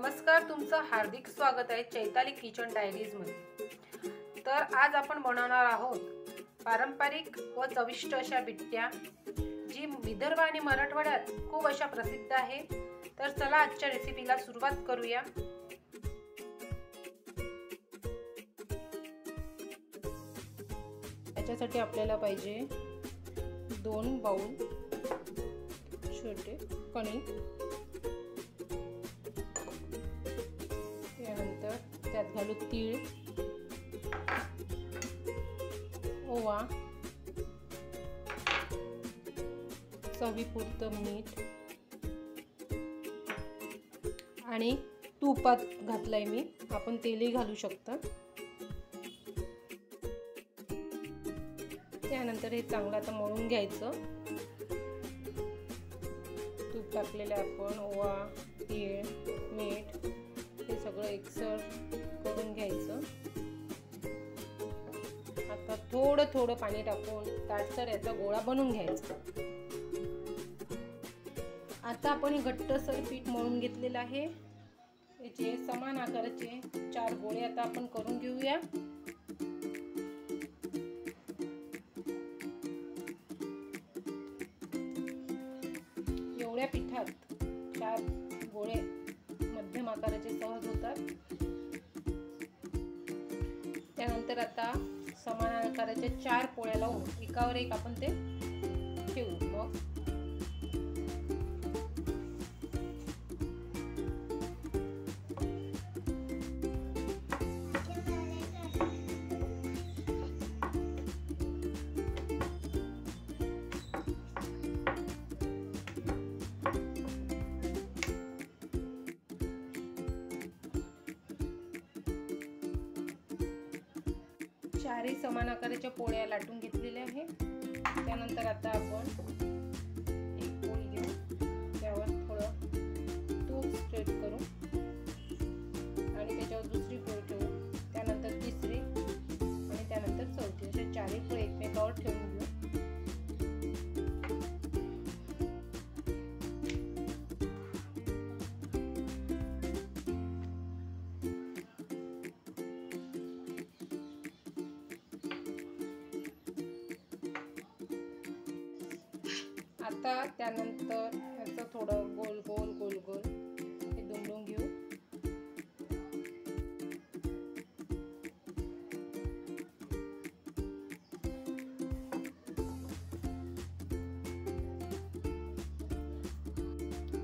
नमस्कार, तुमचं हार्दिक स्वागत आहे चैताली किचन डायरीज मध्ये। तर आज आपण बनवणार आहोत पारंपरिक व चविष्ट अशा बिट्ट्या, जी विदर्भ आणि मराठवाड्यात खूप अशा प्रसिद्ध आहे। तर चला आजच्या रेसिपीला सुरुवात करूया। याच्यासाठी आपल्याला पाहिजे 2 बाउल छोटे कणिक, त्यानंतर त्यात घालू तीळ, ओवा, चवीपुरतं मीठ आणि तुपात घातलंय मी, आपण तेलही घालू शकता। त्यानंतर हे चांगलं आता मळून घ्यायचं। तूप टाकलेलं आपण, ओवा, तीळ, मीठ हे सगळं एकसर करून घ्यायचं। आता थोडं थोडं पाणी टाकून दाटसर याचा गोळा बनवून घ्यायचा। आता आपण हे घट्टसर पीठ मळून घेतलेलं आहे। याचे समान आकाराचे 4 गोळे आता आपण करून घेऊया। एवढ्या पिठात 4 गोळे मध्यम आकाराचे सहज होतात। त्यानंतर आता समान आकाराच्या 4 पोळ्या लावून एकावर एक आपण ते ठेवू। मग चारही समान आकाराच्या पोळ्या लाटून घेतलेल्या आहे। त्यानंतर आता आपण एक पोळी घेऊ, त्यावर थोडं तूप स्प्रेड करू आणि त्याच्यावर दुसरी पोळी ठेवू, त्यानंतर तिसरी आणि त्यानंतर चौथी, अशा 4ही पोळी एकमेकावर ठेवून घेऊ। आता त्यानंतर याचं थोडं गोल गोल गोल गोल हे दुमडून घेऊ।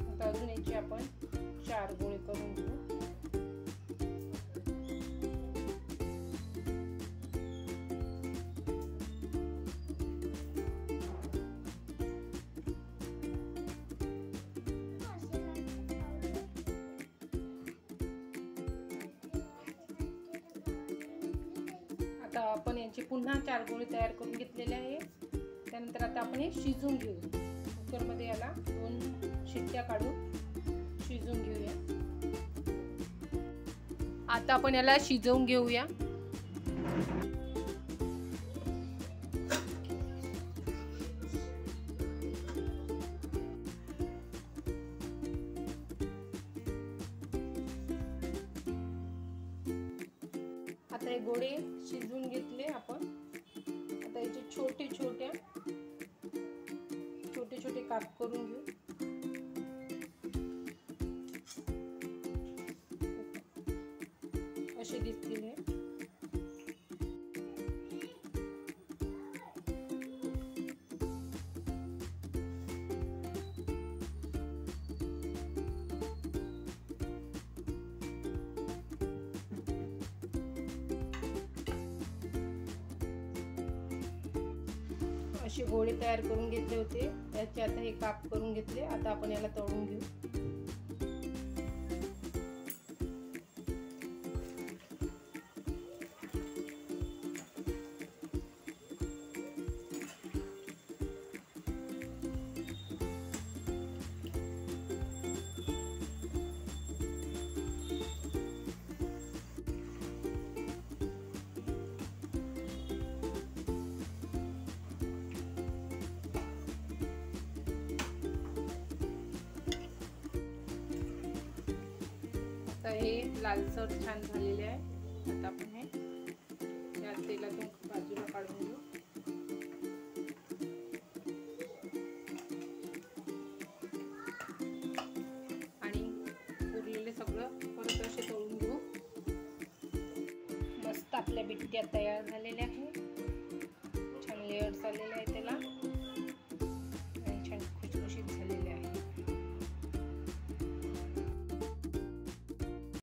आता अजून याची आपण 4 गोळे करून घेऊ। आता आपण यांचे पुन्हा 4 गोळे तयार करून घेतलेले आहे। त्यानंतर आता आपण हे शिजवून घेऊ। कुकरमध्ये याला 2 शिट्ट्या काढून शिजवून घेऊया। आता आपण याला शिजवून घेऊया। आता हे गोळे शिजवून घेतले आपण। आता याचे छोटे छोटे काप करून घेऊ। असे दिसतील हे। असे गोळे तयार करून घेतले होते, त्याचे आता हे काप करून घेतले। आता आपण याला तळून घेऊ। हे लालसर छान झालेले आहे. आता आपण हे या तेलातून बाजूला काढून घेऊ. आणि उरलेले सगळं परत असे तळून घेऊ. मस्त आपल्या बिट्ट्या तयार झालेल्या आहे. छान लेअर्स आलेले आहे त्याला.